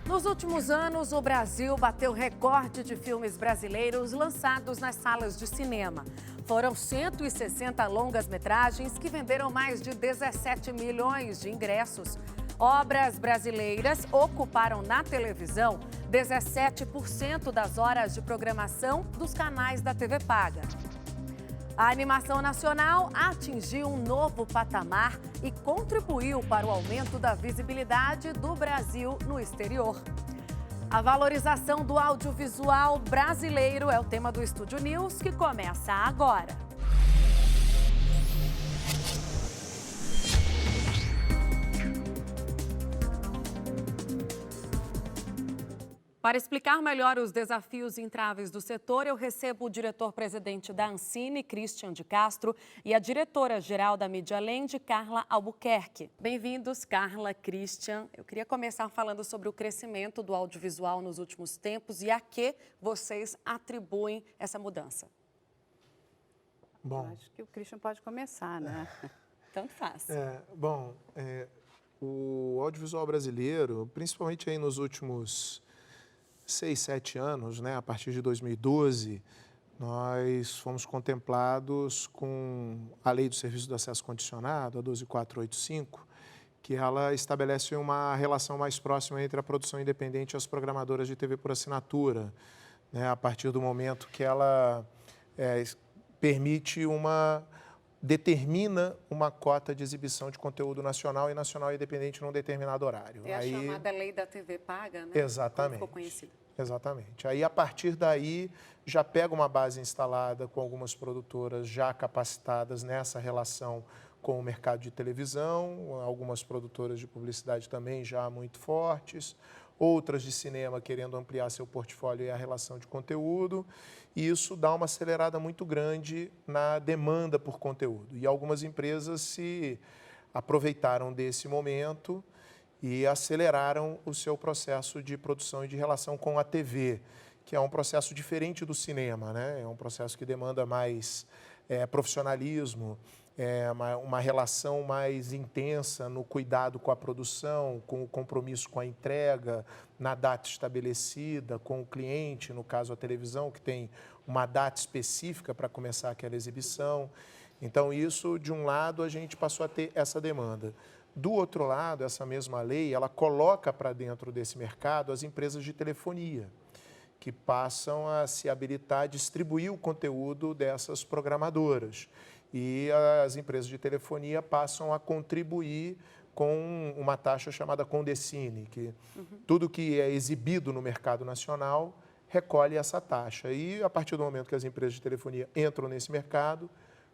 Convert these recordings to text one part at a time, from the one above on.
Nos últimos anos, o Brasil bateu recorde de filmes brasileiros lançados nas salas de cinema. Foram 160 longas-metragens que venderam mais de 17 milhões de ingressos. Obras brasileiras ocuparam na televisão 17% das horas de programação dos canais da TV paga. A animação nacional atingiu um novo patamar e contribuiu para o aumento da visibilidade do Brasil no exterior. A valorização do audiovisual brasileiro é o tema do Estúdio News, que começa agora. Para explicar melhor os desafios e entraves do setor, eu recebo o diretor-presidente da Ancine, Christian de Castro, e a diretora-geral da Mídia Land, Carla Albuquerque. Bem-vindos, Carla, Christian. Eu queria começar falando sobre o crescimento do audiovisual nos últimos tempos e a que vocês atribuem essa mudança. Bom, acho que o Christian pode começar, né? Tanto faz. O audiovisual brasileiro, principalmente aí nos últimos 6, 7 anos, né, a partir de 2012, nós fomos contemplados com a Lei do Serviço do Acesso Condicionado, a 12485, que ela estabelece uma relação mais próxima entre a produção independente e as programadoras de TV por assinatura, né, a partir do momento que ela determina uma cota de exibição de conteúdo nacional e nacional independente num determinado horário. É a chamada Lei da TV paga, né? Exatamente. Como ficou conhecida. Exatamente. Aí, a partir daí, já pega uma base instalada com algumas produtoras já capacitadas nessa relação com o mercado de televisão, algumas produtoras de publicidade também já muito fortes, outras de cinema querendo ampliar seu portfólio e a relação de conteúdo, e isso dá uma acelerada muito grande na demanda por conteúdo. E algumas empresas se aproveitaram desse momento e aceleraram o seu processo de produção e de relação com a TV, que é um processo diferente do cinema, né? É um processo que demanda mais profissionalismo, uma relação mais intensa no cuidado com a produção, com o compromisso com a entrega, na data estabelecida, com o cliente, no caso a televisão, que tem uma data específica para começar aquela exibição. Então, isso, de um lado, a gente passou a ter essa demanda. Do outro lado, essa mesma lei, ela coloca para dentro desse mercado as empresas de telefonia, que passam a se habilitar a distribuir o conteúdo dessas programadoras. E as empresas de telefonia passam a contribuir com uma taxa chamada Condecine, que tudo que é exibido no mercado nacional recolhe essa taxa. E, a partir do momento que as empresas de telefonia entram nesse mercado,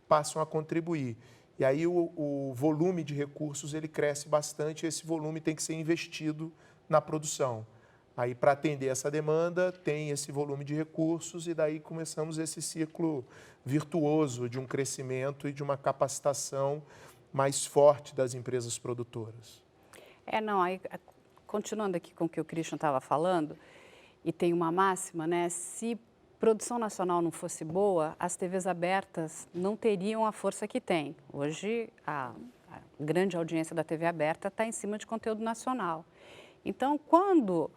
passam a contribuir. E aí o volume de recursos ele cresce bastante e esse volume tem que ser investido na produção. Aí, para atender essa demanda, tem esse volume de recursos e daí começamos esse ciclo virtuoso de um crescimento e de uma capacitação mais forte das empresas produtoras. Continuando aqui com o que o Christian estava falando, e tem uma máxima, né? Se produção nacional não fosse boa, as TVs abertas não teriam a força que tem. Hoje, a grande audiência da TV aberta está em cima de conteúdo nacional. Então, quando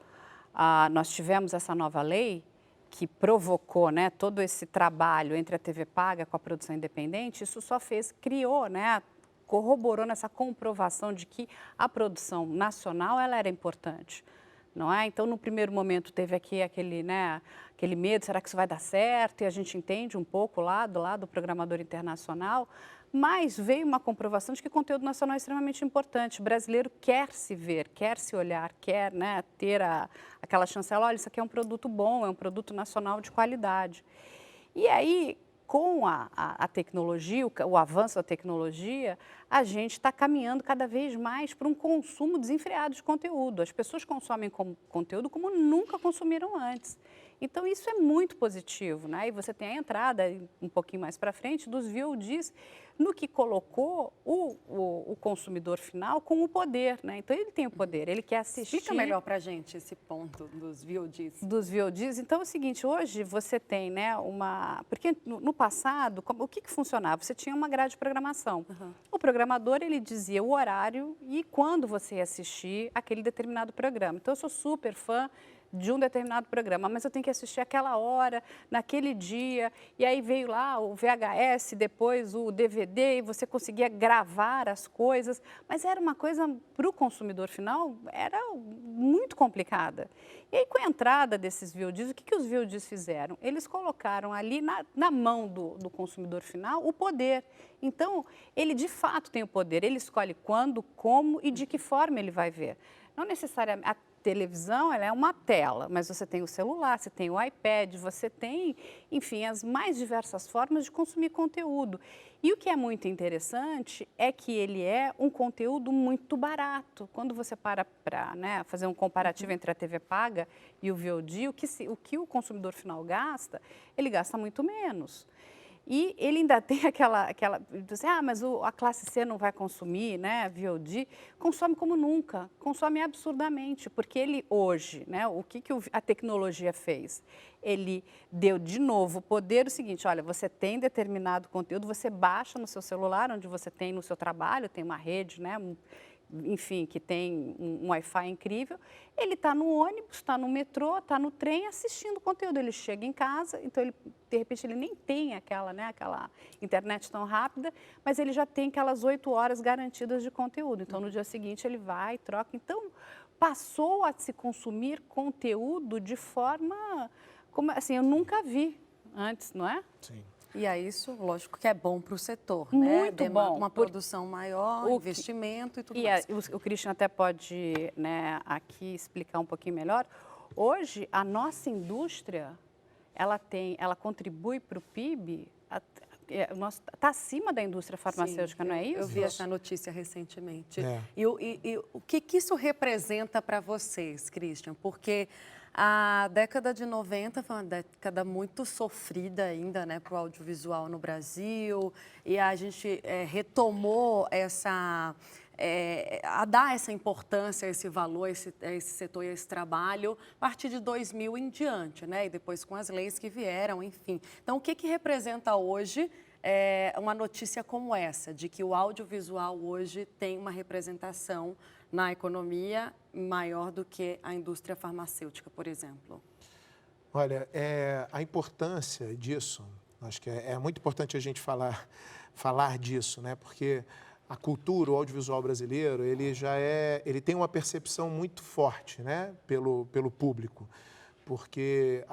nós tivemos essa nova lei, que provocou, né, todo esse trabalho entre a TV paga com a produção independente, isso só criou, né, corroborou nessa comprovação de que a produção nacional ela era importante. Não é? Então, no primeiro momento, teve aqui aquele medo, será que isso vai dar certo? E a gente entende um pouco lá do programador internacional, mas veio uma comprovação de que o conteúdo nacional é extremamente importante. O brasileiro quer se ver, quer se olhar, quer, né, ter aquela chancela, olha, isso aqui é um produto bom, é um produto nacional de qualidade. E aí, com a tecnologia, o avanço da tecnologia, a gente está caminhando cada vez mais para um consumo desenfreado de conteúdo. As pessoas consomem conteúdo como nunca consumiram antes. Então, isso é muito positivo, né? E você tem a entrada, um pouquinho mais para frente, dos VODs, no que colocou o consumidor final com o poder, né? Então, ele tem o poder, ele quer assistir... Explica melhor para a gente esse ponto dos VODs. Dos VODs. Então, é o seguinte, hoje você tem, né, uma... Porque no passado, o que funcionava? Você tinha uma grade de programação. O programador, ele dizia o horário e quando você ia assistir aquele determinado programa. Então, eu sou super fã de um determinado programa, mas eu tenho que assistir aquela hora, naquele dia, e aí veio lá o VHS, depois o DVD, e você conseguia gravar as coisas, mas era uma coisa, para o consumidor final, era muito complicada. E aí, com a entrada desses VODs, o que os VODs fizeram? Eles colocaram ali na mão do consumidor final o poder. Então, ele de fato tem o poder, ele escolhe quando, como e de que forma ele vai ver. Não necessariamente... A televisão, ela é uma tela, mas você tem o celular, você tem o iPad, você tem, enfim, as mais diversas formas de consumir conteúdo. E o que é muito interessante é que ele é um conteúdo muito barato. Quando você para né, fazer um comparativo entre a TV paga e o VOD, o que o consumidor final gasta, ele gasta muito menos. E ele ainda tem aquela mas a classe C não vai consumir, né, VOD, consome como nunca, consome absurdamente, porque ele hoje, né, o que a tecnologia fez? Ele deu de novo o poder, o seguinte, olha, você tem determinado conteúdo, você baixa no seu celular, onde você tem no seu trabalho, tem uma rede, né, enfim, que tem um Wi-Fi incrível, ele está no ônibus, está no metrô, está no trem assistindo conteúdo. Ele chega em casa, então, de repente, ele nem tem aquela internet tão rápida, mas ele já tem aquelas 8 horas garantidas de conteúdo. Então, no dia seguinte, ele vai, troca. Então, passou a se consumir conteúdo de forma, como assim, eu nunca vi antes, não é? Sim. E aí isso, lógico, que é bom para o setor, muito né? bom. Uma produção maior, investimento e tudo mais. O Christian até pode, né, aqui explicar um pouquinho melhor. Hoje, a nossa indústria, ela contribui para o PIB, está acima da indústria farmacêutica, não é isso? Eu vi essa notícia recentemente. É. E o que isso representa para vocês, Christian? Porque a década de 90 foi uma década muito sofrida ainda, né, para o audiovisual no Brasil, e a gente retomou a dar essa importância, esse valor, esse setor e esse trabalho a partir de 2000 em diante, né, e depois com as leis que vieram, enfim. Então, o que representa hoje uma notícia como essa, de que o audiovisual hoje tem uma representação na economia maior do que a indústria farmacêutica, por exemplo? Olha, a importância disso, acho que é muito importante a gente falar disso, né? Porque a cultura, o audiovisual brasileiro, ele tem uma percepção muito forte, né? Pelo público, porque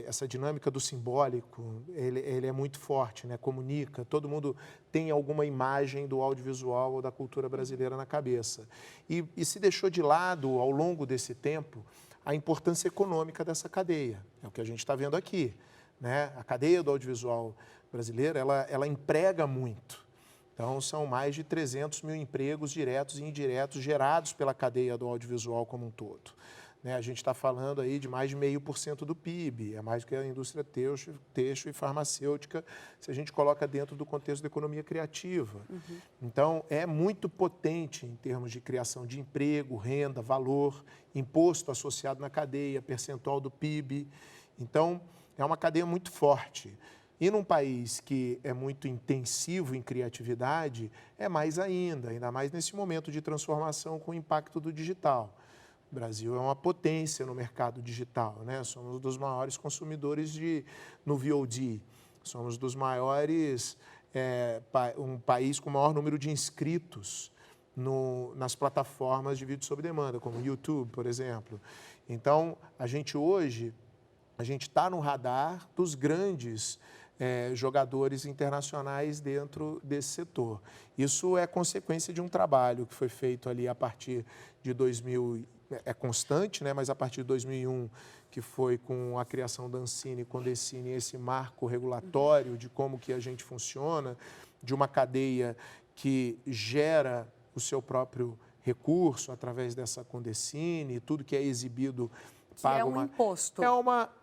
essa dinâmica do simbólico, ele é muito forte, né? Comunica, todo mundo tem alguma imagem do audiovisual ou da cultura brasileira na cabeça. E se deixou de lado, ao longo desse tempo, a importância econômica dessa cadeia. É o que a gente está vendo aqui, né? A cadeia do audiovisual brasileiro, ela emprega muito. Então, são mais de 300 mil empregos diretos e indiretos gerados pela cadeia do audiovisual como um todo. Né? A gente está falando aí de mais de 0,5% do PIB, é mais do que a indústria têxtil e farmacêutica, se a gente coloca dentro do contexto da economia criativa. Então, é muito potente em termos de criação de emprego, renda, valor, imposto associado na cadeia, percentual do PIB. Então, é uma cadeia muito forte. E num país que é muito intensivo em criatividade, é mais ainda mais nesse momento de transformação com o impacto do digital. O Brasil é uma potência no mercado digital, né? Somos um dos maiores consumidores no VOD, somos dos maiores, um país com o maior número de inscritos nas plataformas de vídeo sob demanda, como o YouTube, por exemplo. Então, a gente está no radar dos grandes jogadores internacionais dentro desse setor. Isso é consequência de um trabalho que foi feito ali a partir de 2000, é constante, né? Mas a partir de 2001, que foi com a criação da Ancine e Condecine, esse marco regulatório de como que a gente funciona, de uma cadeia que gera o seu próprio recurso através dessa Condecine, tudo que é exibido paga é um imposto. É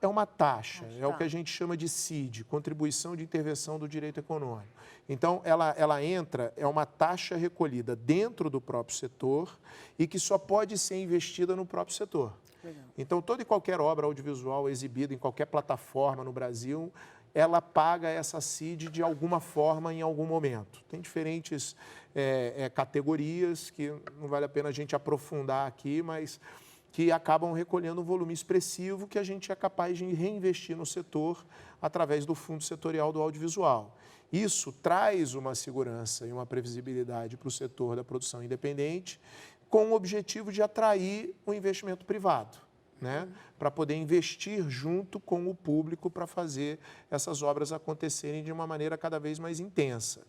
uma taxa, é o Tá. que a gente chama de CID, Contribuição de Intervenção do Direito Econômico. Então, ela entra, é uma taxa recolhida dentro do próprio setor e que só pode ser investida no próprio setor. Legal. Então, toda e qualquer obra audiovisual exibida em qualquer plataforma no Brasil, ela paga essa CID de alguma forma em algum momento. Tem diferentes categorias que não vale a pena a gente aprofundar aqui, mas que acabam recolhendo um volume expressivo que a gente é capaz de reinvestir no setor através do Fundo Setorial do Audiovisual. Isso traz uma segurança e uma previsibilidade para o setor da produção independente, com o objetivo de atrair o investimento privado, né? Para poder investir junto com o público para fazer essas obras acontecerem de uma maneira cada vez mais intensa.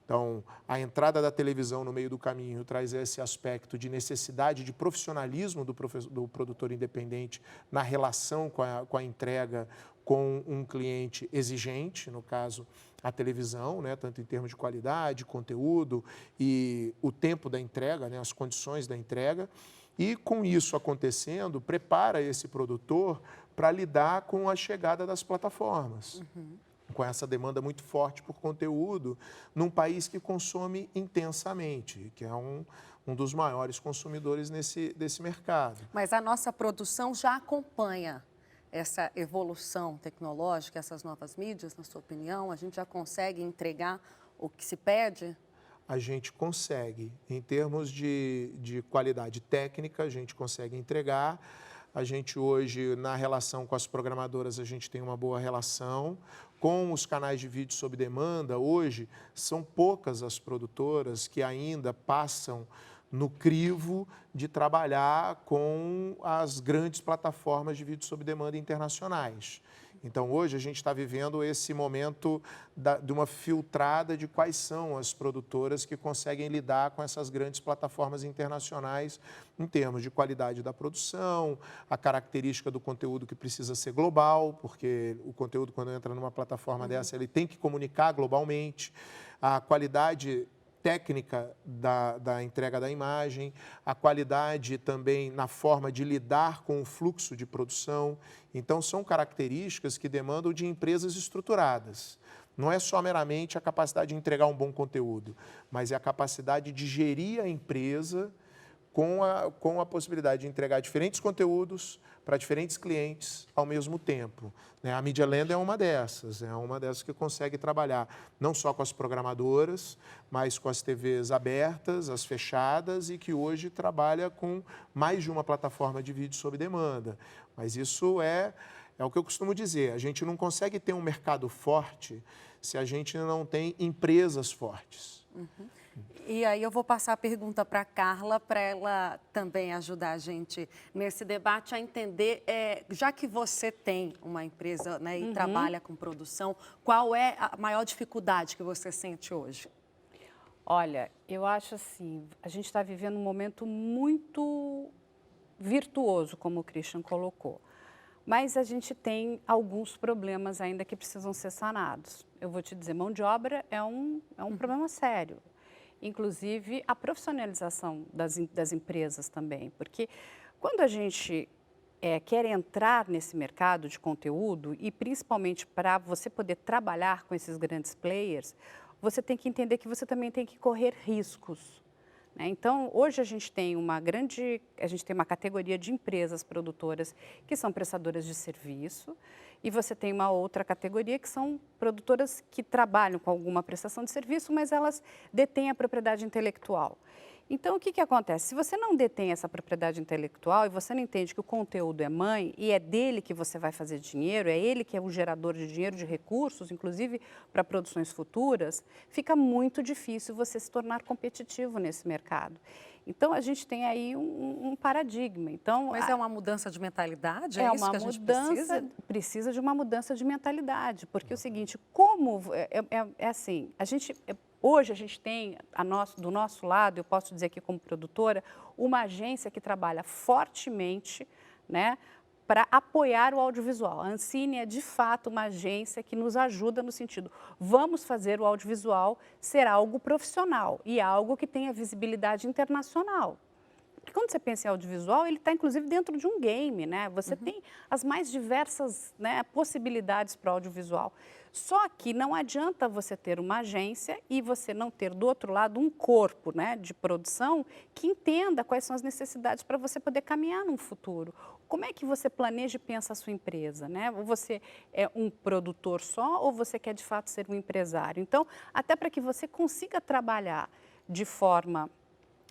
Então, a entrada da televisão no meio do caminho traz esse aspecto de necessidade de profissionalismo do produtor independente na relação com a entrega com um cliente exigente, no caso, a televisão, né, tanto em termos de qualidade, conteúdo e o tempo da entrega, né, as condições da entrega. E, com isso acontecendo, prepara esse produtor para lidar com a chegada das plataformas. Com essa demanda muito forte por conteúdo, num país que consome intensamente, que é um dos maiores consumidores desse mercado. Mas a nossa produção já acompanha essa evolução tecnológica, essas novas mídias, na sua opinião? A gente já consegue entregar o que se pede? A gente consegue. Em termos de qualidade técnica, a gente consegue entregar. A gente hoje, na relação com as programadoras, a gente tem uma boa relação. Com os canais de vídeo sob demanda, hoje, são poucas as produtoras que ainda passam no crivo de trabalhar com as grandes plataformas de vídeo sob demanda internacionais. Então, hoje, a gente está vivendo esse momento de uma filtrada de quais são as produtoras que conseguem lidar com essas grandes plataformas internacionais em termos de qualidade da produção, a característica do conteúdo que precisa ser global, porque o conteúdo, quando entra numa plataforma dessa, ele tem que comunicar globalmente, a qualidade técnica da entrega da imagem, a qualidade também na forma de lidar com o fluxo de produção. Então, são características que demandam de empresas estruturadas. Não é só meramente a capacidade de entregar um bom conteúdo, mas é a capacidade de gerir a empresa com a possibilidade de entregar diferentes conteúdos para diferentes clientes ao mesmo tempo. A Media Land é uma dessas que consegue trabalhar não só com as programadoras, mas com as TVs abertas, as fechadas, e que hoje trabalha com mais de uma plataforma de vídeo sob demanda. Mas isso é o que eu costumo dizer, a gente não consegue ter um mercado forte se a gente não tem empresas fortes. E aí eu vou passar a pergunta para a Carla, para ela também ajudar a gente nesse debate a entender, já que você tem uma empresa, né, e trabalha com produção, qual é a maior dificuldade que você sente hoje? Olha, eu acho assim, a gente está vivendo um momento muito virtuoso, como o Christian colocou. Mas a gente tem alguns problemas ainda que precisam ser sanados. Eu vou te dizer, mão de obra é um problema sério. Inclusive, a profissionalização das empresas também. Porque quando a gente quer entrar nesse mercado de conteúdo, e principalmente para você poder trabalhar com esses grandes players, você tem que entender que você também tem que correr riscos. Então, hoje a gente tem uma categoria de empresas produtoras que são prestadoras de serviço, e você tem uma outra categoria que são produtoras que trabalham com alguma prestação de serviço, mas elas detêm a propriedade intelectual. Então, o que acontece? Se você não detém essa propriedade intelectual e você não entende que o conteúdo é mãe e é dele que você vai fazer dinheiro, é ele que é o gerador de dinheiro, de recursos, inclusive para produções futuras, fica muito difícil você se tornar competitivo nesse mercado. Então, a gente tem aí um paradigma. Então, mas é uma mudança de mentalidade? É isso uma que a gente precisa de uma mudança de mentalidade, porque é o seguinte, assim, hoje a gente tem, do nosso lado, eu posso dizer aqui como produtora, uma agência que trabalha fortemente, né, para apoiar o audiovisual. A Ancine é, de fato, uma agência que nos ajuda no sentido, vamos fazer o audiovisual ser algo profissional e algo que tenha visibilidade internacional. Porque quando você pensa em audiovisual, ele está inclusive dentro de um game, né? Você tem as mais diversas, né, possibilidades para o audiovisual. Só que não adianta você ter uma agência e você não ter do outro lado um corpo, né, de produção que entenda quais são as necessidades para você poder caminhar num futuro. Como é que você planeja e pensa a sua empresa, né? Ou você é um produtor só ou você quer de fato ser um empresário? Então, até para que você consiga trabalhar de forma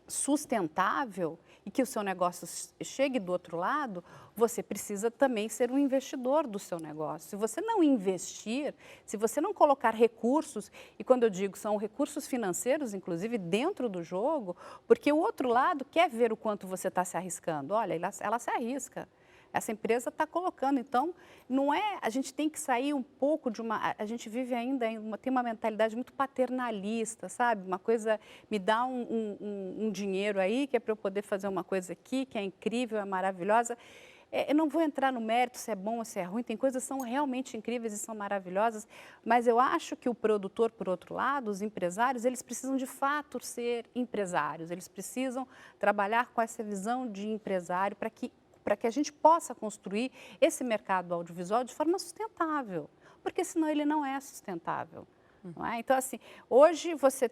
sustentável e que o seu negócio chegue do outro lado, você precisa também ser um investidor do seu negócio. Se você não investir, se você não colocar recursos, e quando eu digo são recursos financeiros, inclusive, dentro do jogo, porque o outro lado quer ver o quanto você está se arriscando. Olha, ela se arrisca. Essa empresa está colocando, então, não é, a gente tem que sair um pouco de uma, a gente vive ainda, tem uma mentalidade muito paternalista, sabe? Uma coisa, me dá um dinheiro aí, que é para eu poder fazer uma coisa aqui, que é incrível, é maravilhosa. Eu não vou entrar no mérito se é bom ou se é ruim, tem coisas que são realmente incríveis e são maravilhosas, mas eu acho que o produtor, por outro lado, os empresários, eles precisam de fato ser empresários, eles precisam trabalhar com essa visão de empresário para que a gente possa construir esse mercado audiovisual de forma sustentável, porque senão ele não é sustentável. Não é? Então, assim, hoje você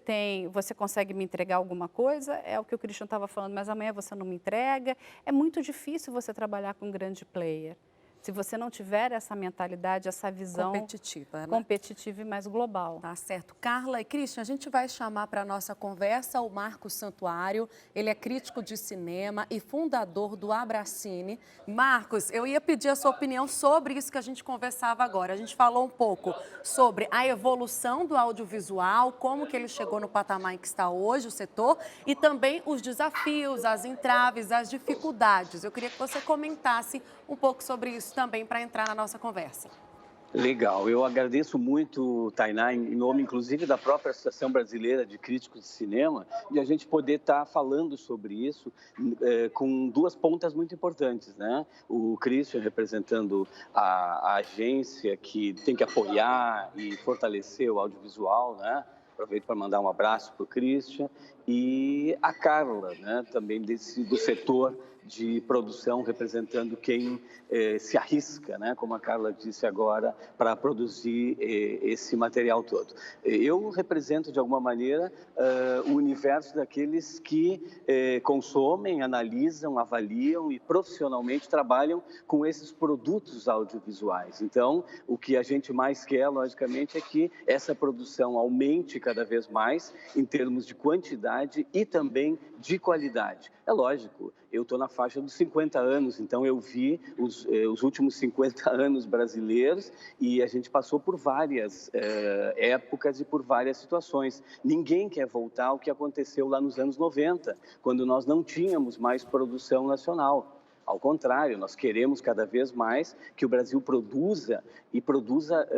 consegue me entregar alguma coisa, é o que o Christian estava falando, mas amanhã você não me entrega. É muito difícil você trabalhar com um grande player, se você não tiver essa mentalidade, essa visão competitiva e mais global. Tá certo. Carla e Christian, a gente vai chamar para a nossa conversa o Marcos Santuário. Ele é crítico de cinema e fundador do Abracine. Marcos, eu ia pedir a sua opinião sobre isso que a gente conversava agora. A gente falou um pouco sobre a evolução do audiovisual, como que ele chegou no patamar em que está hoje, o setor, e também os desafios, as entraves, as dificuldades. Eu queria que você comentasse um pouco sobre isso também para entrar na nossa conversa. Legal, eu agradeço muito, Tainá, em nome inclusive da própria Associação Brasileira de Críticos de Cinema, de a gente poder estar falando sobre isso com duas pontas muito importantes, né? O Christian representando a agência que tem que apoiar e fortalecer o audiovisual, né? Aproveito para mandar um abraço para o Christian e a Carla, né? Também do setor de produção, representando quem se arrisca, né, como a Carla disse agora, para produzir esse material todo. Eu represento, de alguma maneira, o universo daqueles que consomem, analisam, avaliam e profissionalmente trabalham com esses produtos audiovisuais. Então, o que a gente mais quer, logicamente, é que essa produção aumente cada vez mais em termos de quantidade e também de qualidade. É lógico, eu estou na faixa dos 50 anos, então eu vi os últimos 50 anos brasileiros e a gente passou por várias épocas e por várias situações. Ninguém quer voltar ao que aconteceu lá nos anos 90, quando nós não tínhamos mais produção nacional. Ao contrário, nós queremos cada vez mais que o Brasil produza e produza,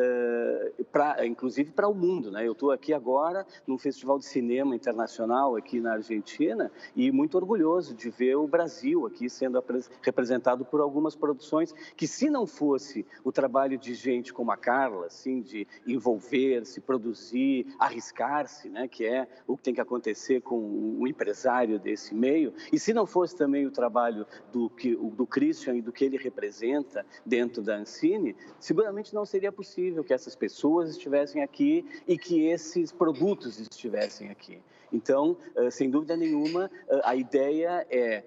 inclusive para o mundo, né? Eu estou aqui agora num festival de cinema internacional aqui na Argentina e muito orgulhoso de ver o Brasil aqui sendo representado por algumas produções que, se não fosse o trabalho de gente como a Carla, assim, de envolver-se, produzir, arriscar-se, né? Que é o que tem que acontecer com um empresário desse meio, e se não fosse também o trabalho do Christian e do que ele representa dentro da Ancine, seguramente não seria possível que essas pessoas estivessem aqui e que esses produtos estivessem aqui. Então, sem dúvida nenhuma, a ideia é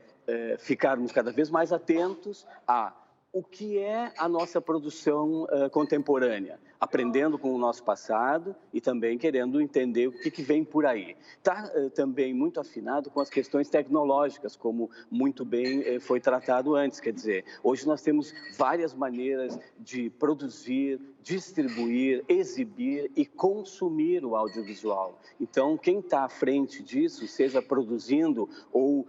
ficarmos cada vez mais atentos a o que é a nossa produção contemporânea, aprendendo com o nosso passado e também querendo entender o que vem por aí. Está também muito afinado com as questões tecnológicas, como muito bem foi tratado antes. Quer dizer, hoje nós temos várias maneiras de produzir, distribuir, exibir e consumir o audiovisual. Então, quem está à frente disso, seja produzindo ou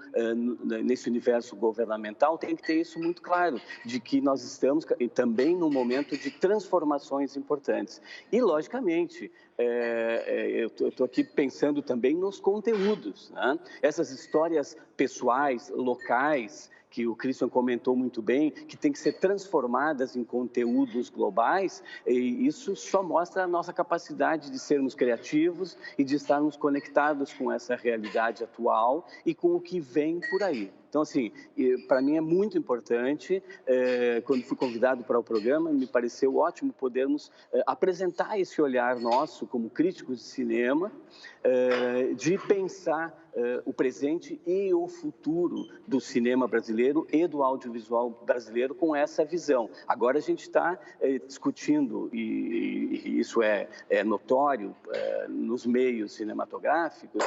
nesse universo governamental, tem que ter isso muito claro, de que nós estamos também num momento de transformações importantes. E, logicamente, eu estou aqui pensando também nos conteúdos, né? Essas histórias pessoais, locais, que o Christian comentou muito bem, que tem que ser transformadas em conteúdos globais, e isso só mostra a nossa capacidade de sermos criativos e de estarmos conectados com essa realidade atual e com o que vem por aí. Então, assim, para mim é muito importante, quando fui convidado para o programa, me pareceu ótimo podermos apresentar esse olhar nosso como críticos de cinema, de pensar o presente e o futuro do cinema brasileiro e do audiovisual brasileiro com essa visão. Agora a gente está discutindo, e isso é notório nos meios cinematográficos,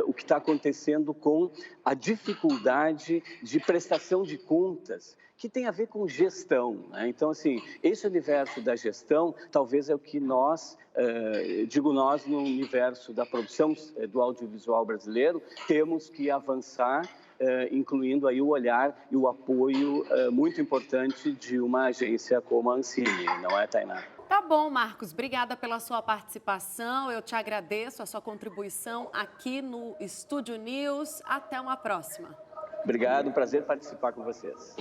o que está acontecendo com a dificuldade de prestação de contas, que tem a ver com gestão, né? Então, assim, esse universo da gestão talvez é o que nós, digo nós, no universo da produção do audiovisual brasileiro, temos que avançar, incluindo aí o olhar e o apoio muito importante de uma agência como a Ancine, não é, Tainá? Tá bom, Marcos, obrigada pela sua participação, eu te agradeço a sua contribuição aqui no Estúdio News. Até uma próxima. Obrigado, um prazer participar com vocês.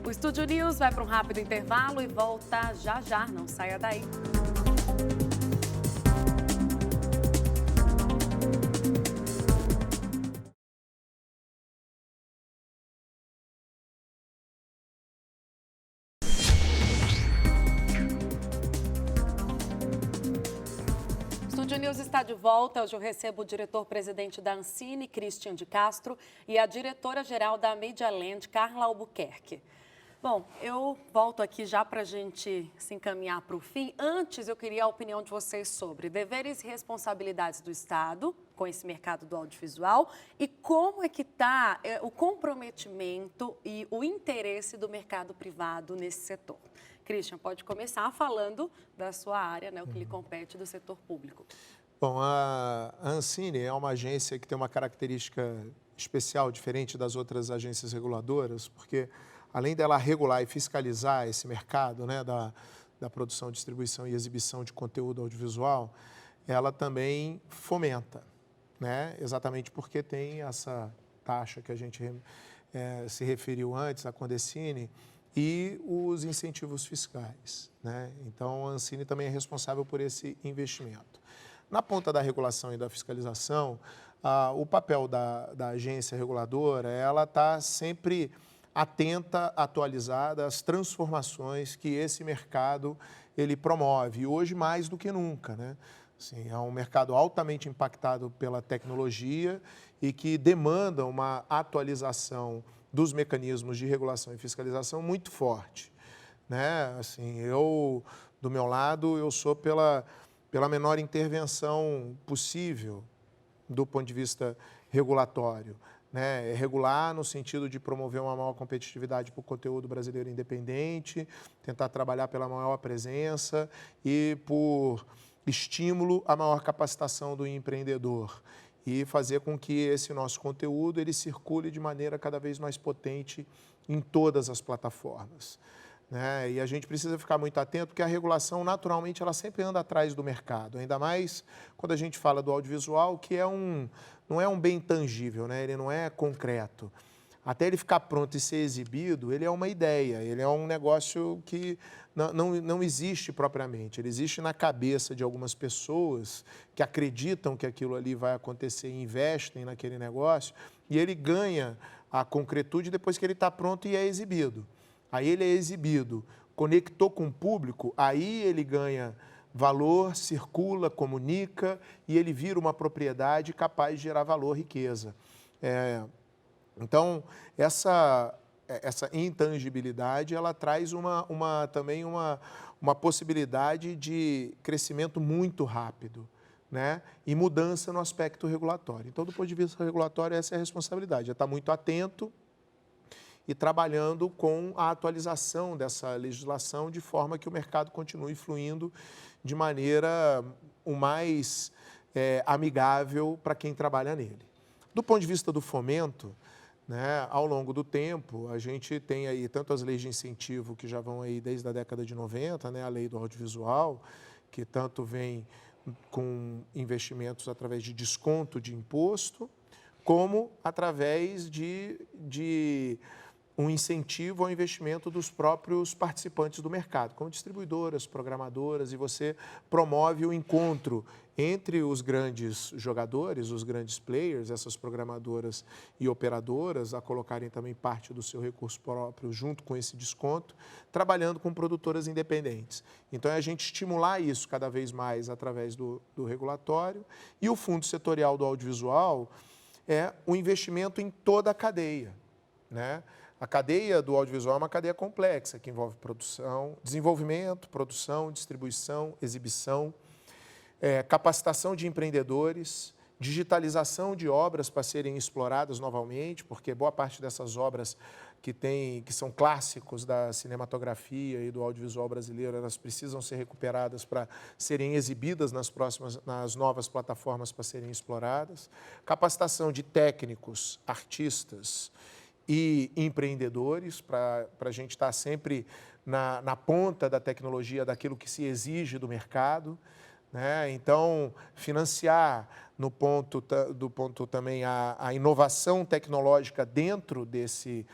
O Estúdio News vai para um rápido intervalo e volta já já, não saia daí. O Estúdio News está de volta. Hoje eu recebo o diretor-presidente da Ancine, Christian de Castro, e a diretora-geral da Media Land, Carla Albuquerque. Bom, eu volto aqui já para a gente se encaminhar para o fim. Antes, eu queria a opinião de vocês sobre deveres e responsabilidades do Estado com esse mercado do audiovisual e como é que está o comprometimento e o interesse do mercado privado nesse setor. Christian, pode começar falando da sua área, né, o que lhe compete do setor público. Bom, a Ancine é uma agência que tem uma característica especial, diferente das outras agências reguladoras, porque além dela regular e fiscalizar esse mercado, né, da produção, distribuição e exibição de conteúdo audiovisual, ela também fomenta, né, exatamente porque tem essa taxa que a gente se referiu antes, a Condecine, e os incentivos fiscais, né? Então, a Ancine também é responsável por esse investimento. Na ponta da regulação e da fiscalização, o papel da agência reguladora, ela está sempre atenta, atualizada às transformações que esse mercado ele promove, e hoje mais do que nunca, né? Assim, é um mercado altamente impactado pela tecnologia e que demanda uma atualização dos mecanismos de regulação e fiscalização muito forte, né? Assim, do meu lado, eu sou pela menor intervenção possível do ponto de vista regulatório, né? Regular no sentido de promover uma maior competitividade para o conteúdo brasileiro independente, tentar trabalhar pela maior presença e por estímulo à maior capacitação do empreendedor e fazer com que esse nosso conteúdo ele circule de maneira cada vez mais potente em todas as plataformas, né? E a gente precisa ficar muito atento, porque a regulação, naturalmente, ela sempre anda atrás do mercado, ainda mais quando a gente fala do audiovisual, que não é um bem tangível, né? Ele não é concreto. Até ele ficar pronto e ser exibido, ele é uma ideia, ele é um negócio que não existe propriamente. Ele existe na cabeça de algumas pessoas que acreditam que aquilo ali vai acontecer e investem naquele negócio, e ele ganha a concretude depois que ele está pronto e é exibido. Aí ele é exibido, conectou com o público, aí ele ganha valor, circula, comunica e ele vira uma propriedade capaz de gerar valor, riqueza. Então, essa intangibilidade, ela traz também uma possibilidade de crescimento muito rápido, né? E mudança no aspecto regulatório. Então, do ponto de vista regulatório, essa é a responsabilidade, é estar muito atento e trabalhando com a atualização dessa legislação de forma que o mercado continue fluindo de maneira o mais amigável para quem trabalha nele. Do ponto de vista do fomento, né, ao longo do tempo, a gente tem aí tanto as leis de incentivo que já vão aí desde a década de 90, né, a lei do audiovisual, que tanto vem com investimentos através de desconto de imposto, como através de um incentivo ao investimento dos próprios participantes do mercado, como distribuidoras, programadoras, e você promove o encontro entre os grandes jogadores, os grandes players, essas programadoras e operadoras, a colocarem também parte do seu recurso próprio junto com esse desconto, trabalhando com produtoras independentes. Então, é a gente estimular isso cada vez mais através do regulatório. E o Fundo Setorial do Audiovisual é o investimento em toda a cadeia, né? A cadeia do audiovisual é uma cadeia complexa, que envolve produção, desenvolvimento, produção, distribuição, exibição, capacitação de empreendedores, digitalização de obras para serem exploradas novamente, porque boa parte dessas obras que são clássicos da cinematografia e do audiovisual brasileiro, elas precisam ser recuperadas para serem exibidas nas novas plataformas para serem exploradas. Capacitação de técnicos, artistas e empreendedores, para a gente estar sempre na ponta da tecnologia, daquilo que se exige do mercado, né? Então, financiar do ponto também a inovação tecnológica dentro desse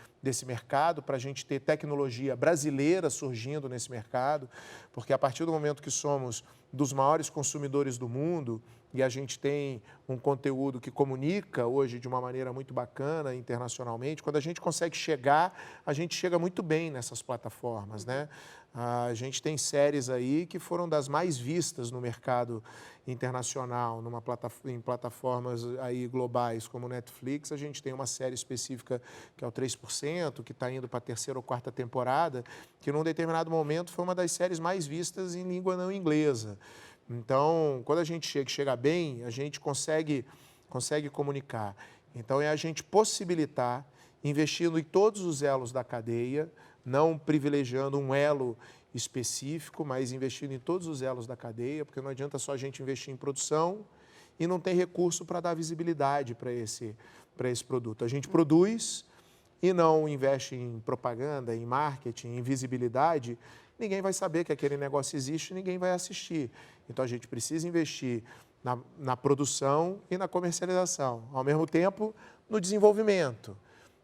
mercado, para a gente ter tecnologia brasileira surgindo nesse mercado, porque a partir do momento que somos dos maiores consumidores do mundo e a gente tem um conteúdo que comunica hoje de uma maneira muito bacana internacionalmente, quando a gente consegue chegar, a gente chega muito bem nessas plataformas, né? A gente tem séries aí que foram das mais vistas no mercado internacional, em plataformas aí globais como Netflix. A gente tem uma série específica que é o 3%, que está indo para a 3ª ou 4ª temporada, que num determinado momento foi uma das séries mais vistas em língua não inglesa. Então, quando a gente chega bem, a gente consegue comunicar. Então, é a gente possibilitar, investindo em todos os elos da cadeia, não privilegiando um elo específico, mas investindo em todos os elos da cadeia, porque não adianta só a gente investir em produção e não ter recurso para dar visibilidade para esse produto. A gente produz e não investe em propaganda, em marketing, em visibilidade, ninguém vai saber que aquele negócio existe e ninguém vai assistir. Então, a gente precisa investir na produção e na comercialização. Ao mesmo tempo, no desenvolvimento.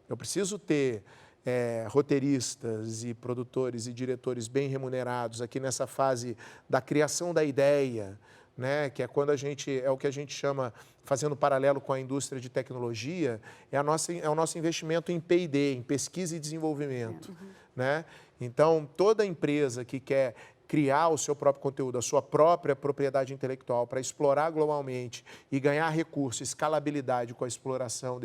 Eu preciso ter roteiristas e produtores e diretores bem remunerados aqui nessa fase da criação da ideia, né? Que é quando é o que a gente chama, fazendo paralelo com a indústria de tecnologia, é o nosso investimento em P&D, em pesquisa e desenvolvimento, né? Então, toda empresa que quer criar o seu próprio conteúdo, a sua própria propriedade intelectual para explorar globalmente e ganhar recurso, escalabilidade com a exploração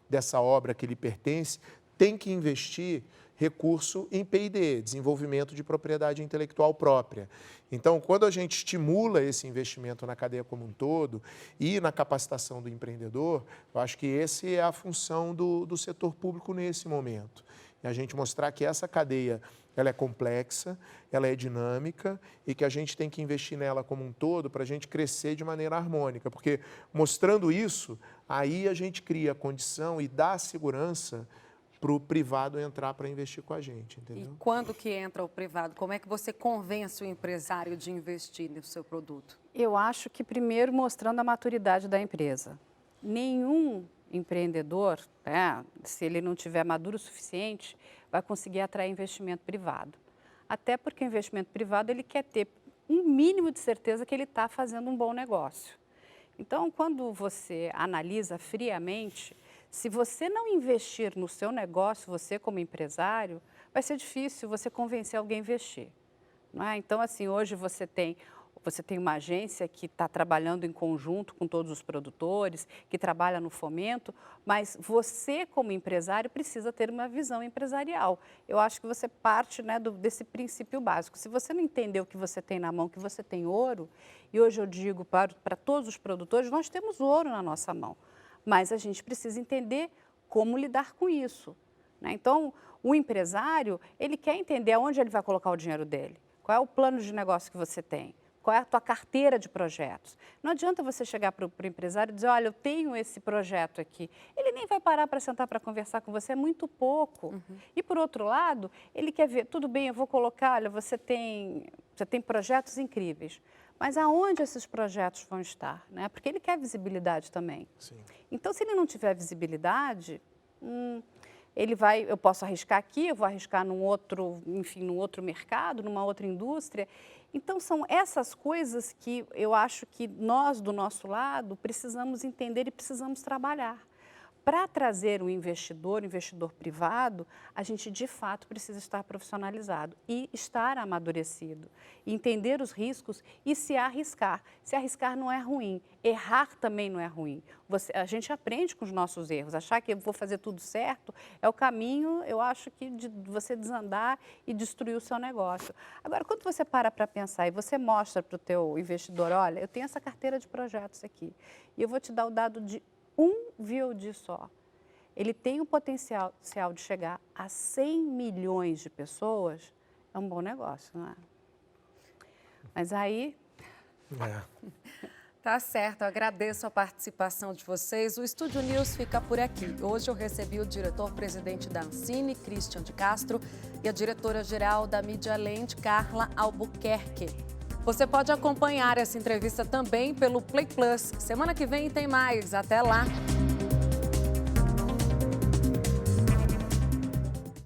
dessa obra que lhe pertence, tem que investir recurso em P&D, desenvolvimento de propriedade intelectual própria. Então, quando a gente estimula esse investimento na cadeia como um todo e na capacitação do empreendedor, eu acho que essa é a função do setor público nesse momento. E a gente mostrar que essa cadeia ela é complexa, ela é dinâmica e que a gente tem que investir nela como um todo para a gente crescer de maneira harmônica. Porque mostrando isso, aí a gente cria a condição e dá segurança para o privado entrar para investir com a gente, entendeu? E quando que entra o privado? Como é que você convence o empresário de investir no seu produto? Eu acho que primeiro mostrando a maturidade da empresa. Nenhum empreendedor, né, se ele não tiver maduro o suficiente, vai conseguir atrair investimento privado. Até porque o investimento privado ele quer ter um mínimo de certeza que ele está fazendo um bom negócio. Então, quando você analisa friamente, se você não investir no seu negócio, você como empresário, vai ser difícil você convencer alguém a investir. Não é? Então, assim, hoje você tem uma agência que está trabalhando em conjunto com todos os produtores, que trabalha no fomento, mas você como empresário precisa ter uma visão empresarial. Eu acho que você parte, né, desse princípio básico. Se você não entender o que você tem na mão, que você tem ouro, e hoje eu digo para todos os produtores, nós temos ouro na nossa mão. Mas a gente precisa entender como lidar com isso, né? Então, o empresário, ele quer entender aonde ele vai colocar o dinheiro dele, qual é o plano de negócio que você tem, qual é a tua carteira de projetos. Não adianta você chegar para o empresário e dizer, olha, eu tenho esse projeto aqui. Ele nem vai parar para sentar para conversar com você, é muito pouco. E, por outro lado, ele quer ver, tudo bem, eu vou colocar, olha, você tem projetos incríveis. Mas aonde esses projetos vão estar? Né? Porque ele quer visibilidade também. Sim. Então, se ele não tiver visibilidade, eu posso arriscar aqui, eu vou arriscar num outro, enfim, num outro mercado, numa outra indústria. Então, são essas coisas que eu acho que nós, do nosso lado, precisamos entender e precisamos trabalhar. Para trazer um investidor privado, a gente, de fato, precisa estar profissionalizado e estar amadurecido, entender os riscos e se arriscar. Se arriscar não é ruim, errar também não é ruim. A gente aprende com os nossos erros. Achar que eu vou fazer tudo certo é o caminho, eu acho, que de você desandar e destruir o seu negócio. Agora, quando você para pensar e você mostra para o teu investidor, olha, eu tenho essa carteira de projetos aqui e eu vou te dar o dado de um VOD só. Ele tem o potencial de chegar a 100 milhões de pessoas, é um bom negócio, não é? Mas aí... Tá certo, eu agradeço a participação de vocês. O Estúdio News fica por aqui. Hoje eu recebi o diretor-presidente da Ancine, Christian de Castro, e a diretora-geral da Media Land, Carla Albuquerque. Você pode acompanhar essa entrevista também pelo Play Plus. Semana que vem tem mais. Até lá!